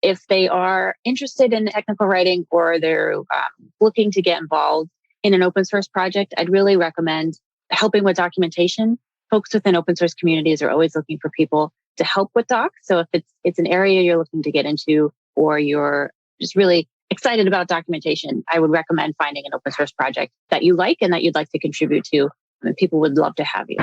if they are interested in technical writing or they're looking to get involved in an open source project, I'd really recommend helping with documentation. Folks within open source communities are always looking for people to help with docs. So if it's an area you're looking to get into, or you're just really excited about documentation, I would recommend finding an open source project that you like and that you'd like to contribute to. And people would love to have you.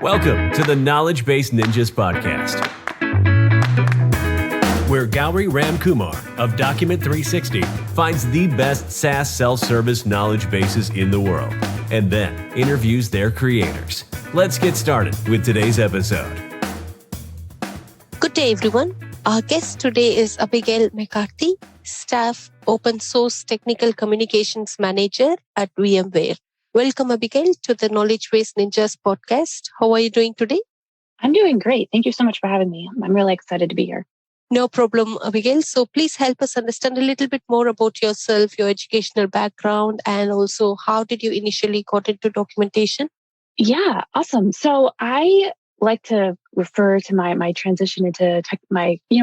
Welcome to the Knowledgebase Ninjas Podcast, where Gowri Ramkumar of Document 360 finds the best SaaS self-service knowledge bases in the world and then interviews their creators. Let's get started with today's episode. Good day, everyone. Our guest today is Abigail McCarthy, Staff Open Source Technical Communications Manager at VMware. Welcome, Abigail, to the Knowledgebase Ninjas Podcast. How are you doing today? I'm doing great. Thank you so much for having me. I'm really excited to be here. No problem, Abigail. So please help us understand a little bit more about yourself, your educational background, and also how did you initially got into documentation? Yeah, awesome. So I like to refer to my transition into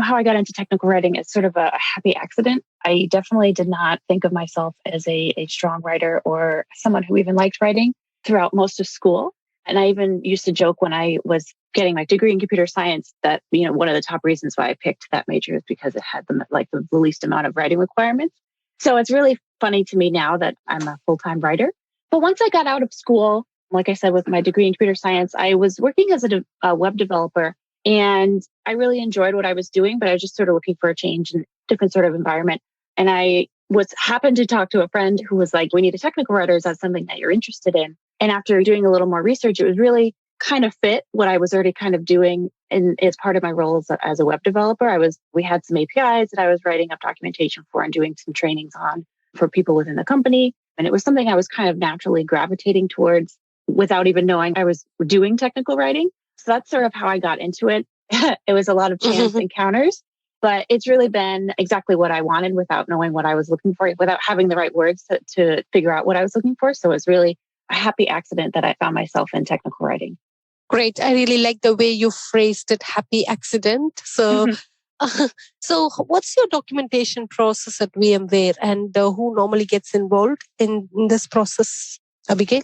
how I got into technical writing as sort of a happy accident. I definitely did not think of myself as a strong writer or someone who even liked writing throughout most of school. And I even used to joke when I was getting my degree in computer science that, one of the top reasons why I picked that major is because it had the least amount of writing requirements. So it's really funny to me now that I'm a full-time writer. But once I got out of school, like I said, with my degree in computer science, I was working as a web developer, and I really enjoyed what I was doing, but I was just sort of looking for a change in a different sort of environment. And I happened to talk to a friend who was like, we need a technical writer. Is that something that you're interested in? And after doing a little more research, it was really kind of fit what I was already kind of doing. And as part of my role as a web developer, we had some APIs that I was writing up documentation for and doing some trainings on for people within the company. And it was something I was kind of naturally gravitating towards without even knowing I was doing technical writing. So that's sort of how I got into it. It was a lot of chance encounters, but it's really been exactly what I wanted without knowing what I was looking for, without having the right words to figure out what I was looking for. So it's really a happy accident that I found myself in technical writing. Great. I really like the way you phrased it, happy accident. So, so what's your documentation process at VMware, and who normally gets involved in this process, Abigail?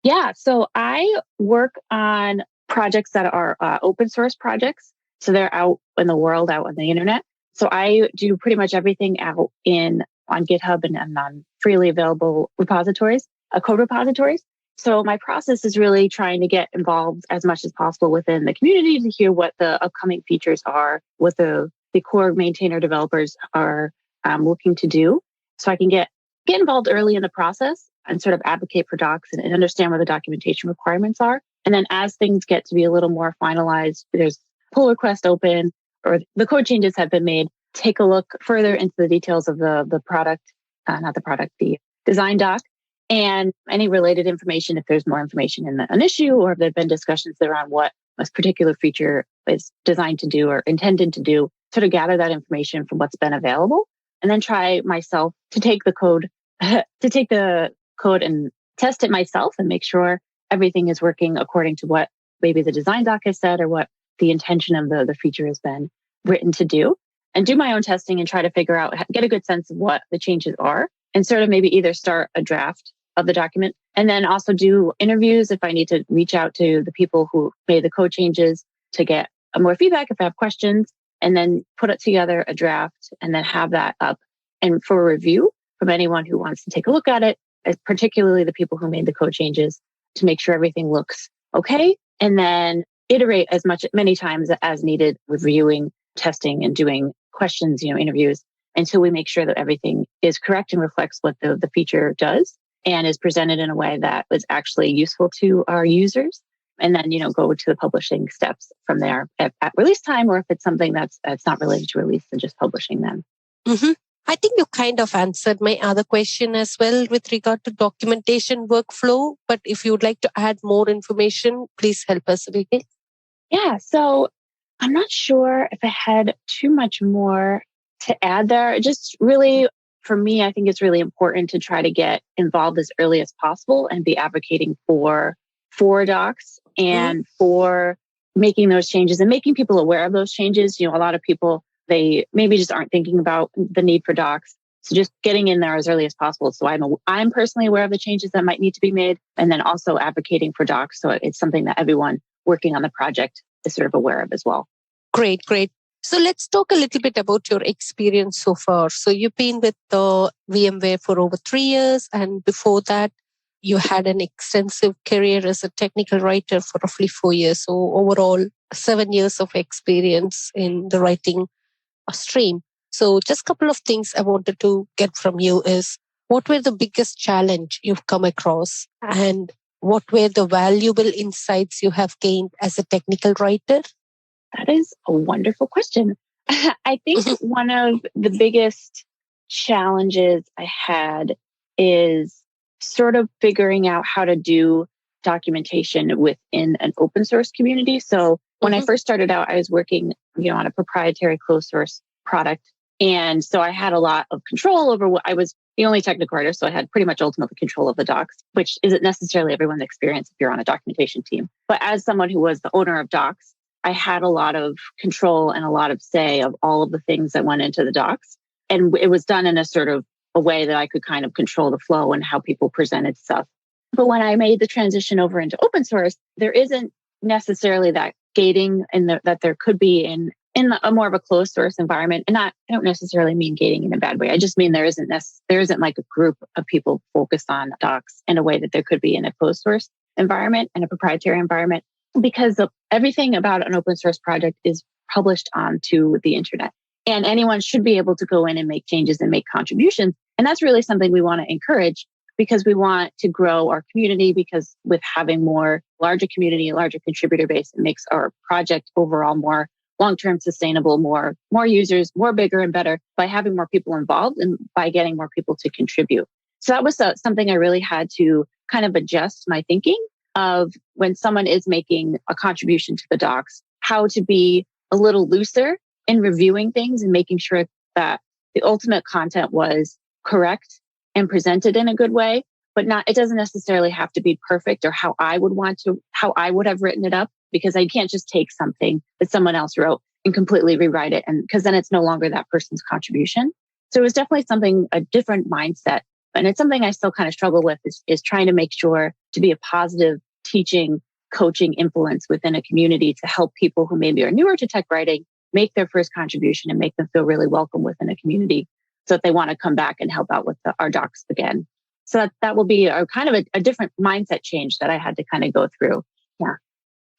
Yeah, so I work on projects that are open source projects. So they're out in the world, out on the internet. So I do pretty much everything out on GitHub and on freely available repositories, code repositories. So my process is really trying to get involved as much as possible within the community to hear what the upcoming features are, what the core maintainer developers are looking to do. So I can get involved early in the process and sort of advocate for docs and understand what the documentation requirements are. And then as things get to be a little more finalized, there's pull request open or the code changes have been made. Take a look further into the details of the product, the design doc, and any related information if there's more information in an issue, or if there have been discussions around what a particular feature is designed to do or intended to do, sort of gather that information from what's been available, and then try myself to take the code and test it myself and make sure everything is working according to what maybe the design doc has said or what the intention of the feature has been written to do, and do my own testing and try to figure out, get a good sense of what the changes are, and sort of maybe either start a draft of the document and then also do interviews if I need to reach out to the people who made the code changes to get more feedback if I have questions, and then put it together a draft and then have that up and for review from anyone who wants to take a look at it, particularly the people who made the code changes, to make sure everything looks okay, and then iterate many times as needed, reviewing, testing, and doing questions, interviews, until we make sure that everything is correct and reflects what the feature does and is presented in a way that is actually useful to our users. And then, go to the publishing steps from there at release time, or if it's something that's not related to release, then just publishing them. Mm-hmm. I think you kind of answered my other question as well with regard to documentation workflow. But if you would like to add more information, please help us, Abigail. Yeah, so I'm not sure if I had too much more to add there. Just really for me, I think it's really important to try to get involved as early as possible and be advocating for docs and for making those changes and making people aware of those changes. A lot of people, they maybe just aren't thinking about the need for docs. So just getting in there as early as possible. So I'm personally aware of the changes that might need to be made, and then also advocating for docs. So it's something that everyone working on the project is sort of aware of as well. Great, great. So let's talk a little bit about your experience so far. So you've been with the VMware for over 3 years, and before that, you had an extensive career as a technical writer for roughly 4 years. So overall, 7 years of experience in the writing stream. So just a couple of things I wanted to get from you is, what were the biggest challenge you've come across, and what were the valuable insights you have gained as a technical writer? That is a wonderful question. I think one of the biggest challenges I had is sort of figuring out how to do documentation within an open source community. So when I first started out, I was working, on a proprietary closed source product. And so I had a lot of control over I was the only technical writer. So I had pretty much ultimate control of the docs, which isn't necessarily everyone's experience if you're on a documentation team. But as someone who was the owner of docs, I had a lot of control and a lot of say of all of the things that went into the docs. And it was done in a sort of a way that I could kind of control the flow and how people presented stuff. But when I made the transition over into open source, there isn't necessarily that gating that there could be in a more of a closed source environment. And I don't necessarily mean gating in a bad way. I just mean there isn't like a group of people focused on docs in a way that there could be in a closed source environment and a proprietary environment, because everything about an open source project is published onto the internet. And anyone should be able to go in and make changes and make contributions. And that's really something we want to encourage, because we want to grow our community, because with having larger community, a larger contributor base, it makes our project overall more long-term sustainable, more users, more bigger and better by having more people involved and by getting more people to contribute. So that was something I really had to kind of adjust my thinking of, when someone is making a contribution to the docs, how to be a little looser in reviewing things and making sure that the ultimate content was correct and presented in a good way, but it doesn't necessarily have to be perfect or how I would have written it up, because I can't just take something that someone else wrote and completely rewrite it, and because then it's no longer that person's contribution. So it was definitely a different mindset. And it's something I still kind of struggle with is trying to make sure to be a positive teaching, coaching influence within a community to help people who maybe are newer to tech writing make their first contribution and make them feel really welcome within a community, so that they want to come back and help out with our docs again. So that will be a kind of a different mindset change that I had to kind of go through. Yeah.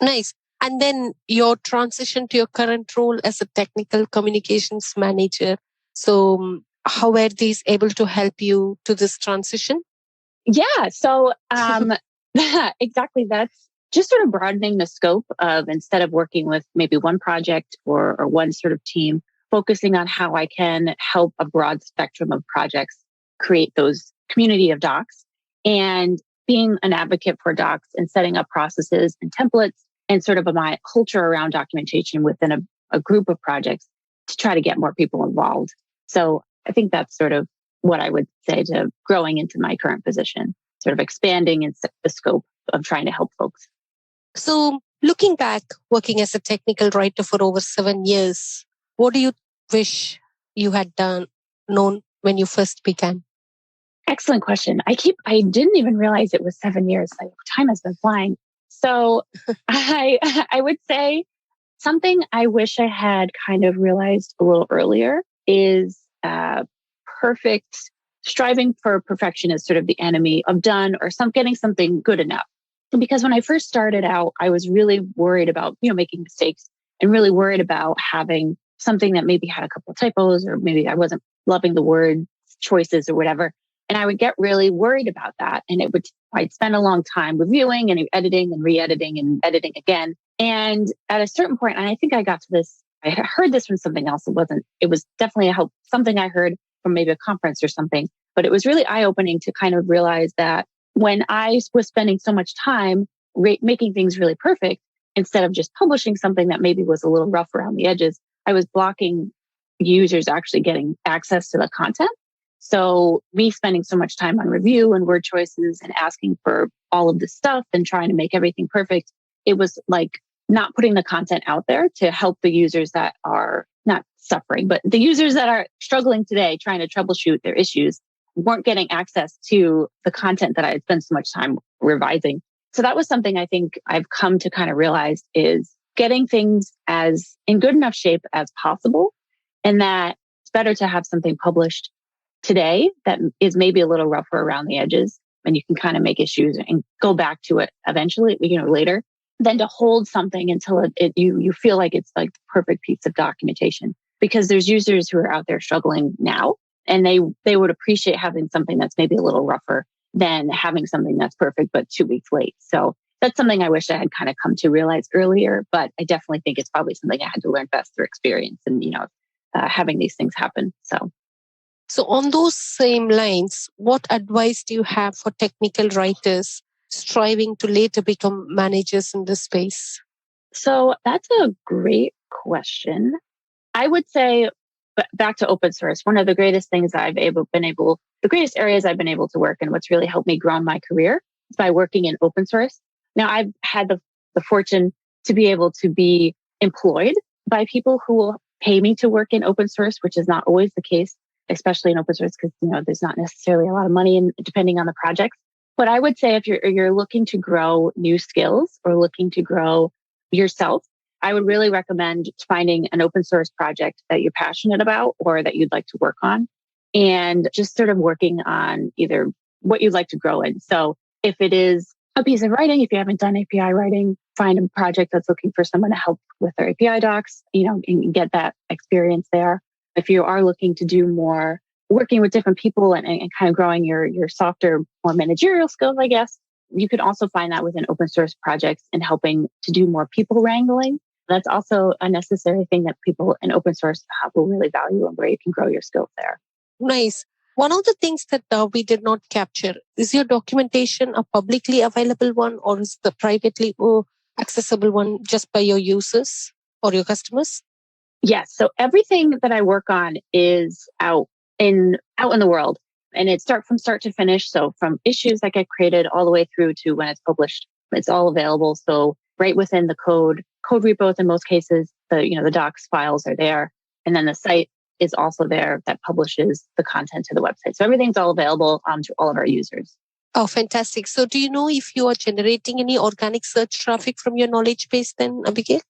Nice. And then your transition to your current role as a technical communications manager. So how were these able to help you to this transition? Yeah. So exactly. That's just sort of broadening the scope of, instead of working with maybe one project or one sort of team, focusing on how I can help a broad spectrum of projects create those community of docs, and being an advocate for docs and setting up processes and templates and sort of my culture around documentation within a group of projects to try to get more people involved. So I think that's sort of what I would say to growing into my current position, sort of expanding the scope of trying to help folks. So looking back, working as a technical writer for over 7 years, what do you wish you had known when you first began? Excellent question. I didn't even realize it was 7 years. Like, time has been flying. So I would say something I wish I had kind of realized a little earlier is striving for perfection is sort of the enemy of done or getting something good enough. Because when I first started out, I was really worried about, making mistakes, and really worried about having something that maybe had a couple of typos, or maybe I wasn't loving the word choices or whatever. And I would get really worried about that. And I'd spend a long time reviewing and editing and re-editing and editing again. And at a certain point, and I think I got to this, I heard this from something else. It was definitely something I heard from maybe a conference or something, but it was really eye-opening to kind of realize that when I was spending so much time making things really perfect, instead of just publishing something that maybe was a little rough around the edges, I was blocking users actually getting access to the content. So me spending so much time on review and word choices and asking for all of this stuff and trying to make everything perfect, it was like not putting the content out there to help the users that are not suffering, but the users that are struggling today, trying to troubleshoot their issues, weren't getting access to the content that I had spent so much time revising. So that was something I think I've come to kind of realize is getting things as in good enough shape as possible. And that it's better to have something published today that is maybe a little rougher around the edges and you can kind of make issues and go back to it eventually, later, than to hold something until you feel like it's like the perfect piece of documentation. Because there's users who are out there struggling now, and they would appreciate having something that's maybe a little rougher than having something that's perfect, but 2 weeks late. So that's something I wish I had kind of come to realize earlier, but I definitely think it's probably something I had to learn best through experience and, having these things happen. So on those same lines, what advice do you have for technical writers striving to later become managers in this space? So that's a great question. I would say, back to open source, one of the greatest things the greatest areas I've been able to work in, what's really helped me grow in my career is by working in open source. Now, I've had the fortune to be able to be employed by people who will pay me to work in open source, which is not always the case, especially in open source, because there's not necessarily a lot of money in, depending on the projects. But I would say if you're looking to grow new skills or looking to grow yourself, I would really recommend finding an open source project that you're passionate about or that you'd like to work on, and just sort of working on either what you'd like to grow in. So if it is a piece of writing, if you haven't done API writing, find a project that's looking for someone to help with their API docs, and get that experience there. If you are looking to do more working with different people and kind of growing your softer, more managerial skills, I guess, you could also find that within open source projects and helping to do more people wrangling. That's also a necessary thing that people in open source will really value and where you can grow your skills there. Nice. One of the things that we did not capture, is your documentation a publicly available one or is the privately accessible one just by your users or your customers? Yes. So everything that I work on is out in the world, and it from start to finish. So from issues that get created all the way through to when it's published, it's all available. So right within the code repos in most cases, the docs files are there, and then the site is also there that publishes the content to the website. So everything's all available to all of our users. Oh, fantastic. So do you know if you are generating any organic search traffic from your knowledge base then, Abigail?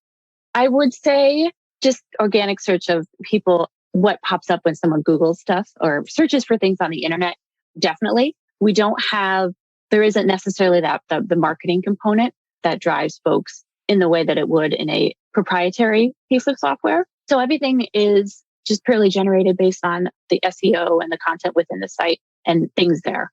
I would say just organic search of people, what pops up when someone Googles stuff or searches for things on the internet. Definitely. There isn't necessarily the marketing component that drives folks in the way that it would in a proprietary piece of software. So everything is just purely generated based on the SEO and the content within the site and things there.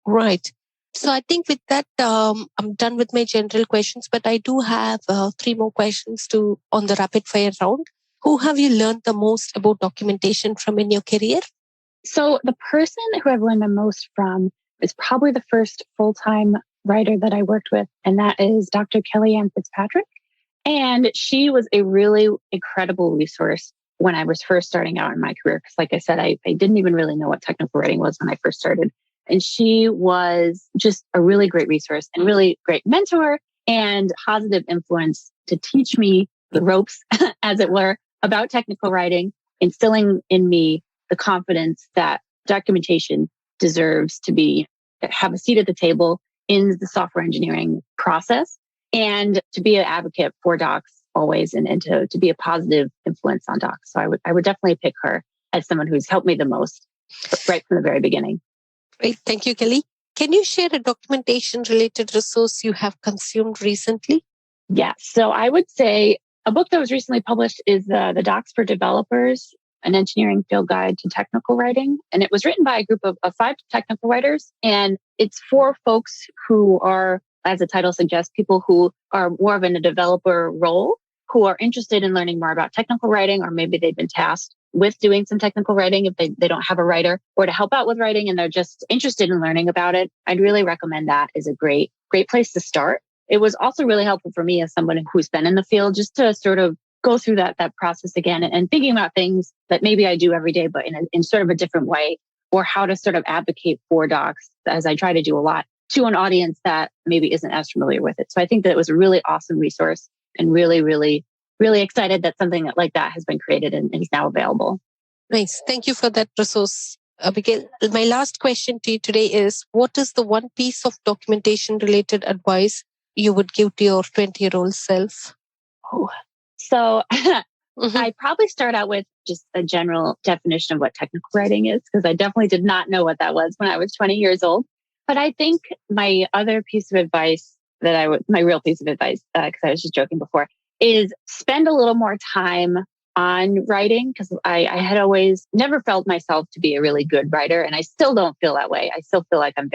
Right. So I think with that, I'm done with my general questions, but I do have 3 more questions on the rapid fire round. Who have you learned the most about documentation from in your career? So the person who I've learned the most from is probably the first full-time writer that I worked with, and that is Dr. Kellyanne Fitzpatrick. And she was a really incredible resource when I was first starting out in my career. Because like I said, I didn't even really know what technical writing was when I first started. And she was just a really great resource and really great mentor and positive influence to teach me the ropes, as it were, about technical writing, instilling in me the confidence that documentation deserves to have a seat at the table in the software engineering process, and to be an advocate for docs always, and to be a positive influence on docs. So I would definitely pick her as someone who's helped me the most right from the very beginning. Great. Thank you, Kelly. Can you share a documentation related resource you have consumed recently? Yeah. So I would say a book that was recently published is the Docs for Developers, an engineering field guide to technical writing. And it was written by a group of 5 technical writers. And it's for folks who are, as the title suggests, people who are more of in a developer role, who are interested in learning more about technical writing, or maybe they've been tasked with doing some technical writing if they don't have a writer, or to help out with writing and they're just interested in learning about it. I'd really recommend that as a great place to start. It was also really helpful for me as someone who's been in the field, just to sort of go through that process again and thinking about things that maybe I do every day, but in sort of a different way, or how to sort of advocate for docs, as I try to do a lot, to an audience that maybe isn't as familiar with it. So I think that it was a really awesome resource, and really, really, really excited that something like that has been created and is now available. Nice. Thank you for that resource, Abigail. My last question to you today is, what is the one piece of documentation related advice you would give to your 20-year-old self? Oh, so I probably start out with just a general definition of what technical writing is, because I definitely did not know what that was when I was 20 years old. But I think my other piece of advice my real piece of advice, because I was just joking before, is spend a little more time on writing, because I had always never felt myself to be a really good writer. And I still don't feel that way. I still feel like I'm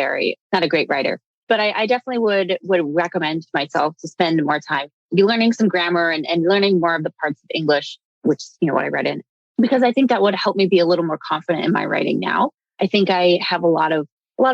not a great writer. But I definitely would recommend to myself to spend more time learning some grammar and learning more of the parts of English, which is, what I read in, because I think that would help me be a little more confident in my writing now. I think I have a lot of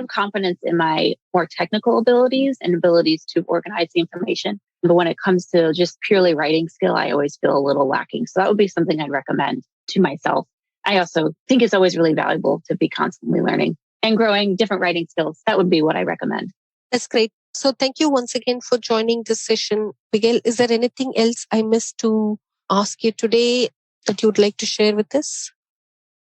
confidence in my more technical abilities and abilities to organize the information. But when it comes to just purely writing skill, I always feel a little lacking. So that would be something I'd recommend to myself. I also think it's always really valuable to be constantly learning and growing different writing skills. That would be what I recommend. That's great. So thank you once again for joining this session. Abigail, is there anything else I missed to ask you today that you would like to share with us?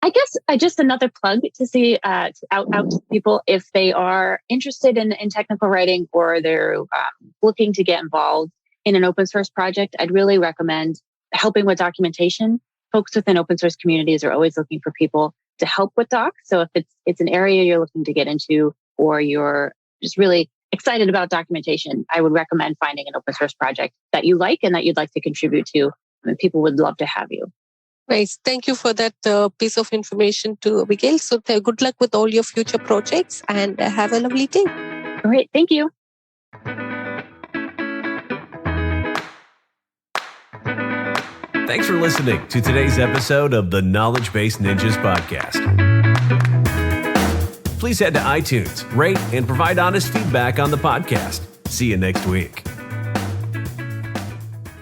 I guess just another plug to see out to people if they are interested in technical writing, or they're looking to get involved in an open source project. I'd really recommend helping with documentation. Folks within open source communities are always looking for people to help with docs. So if it's an area you're looking to get into, or you're just really excited about documentation, I would recommend finding an open source project that you like and that you'd like to contribute to. And people would love to have you. Nice. Thank you for that piece of information to Abigail. So good luck with all your future projects, and have a lovely day. All right. Thank you. Thanks for listening to today's episode of the Knowledgebase Ninjas Podcast. Please head to iTunes, rate, and provide honest feedback on the podcast. See you next week.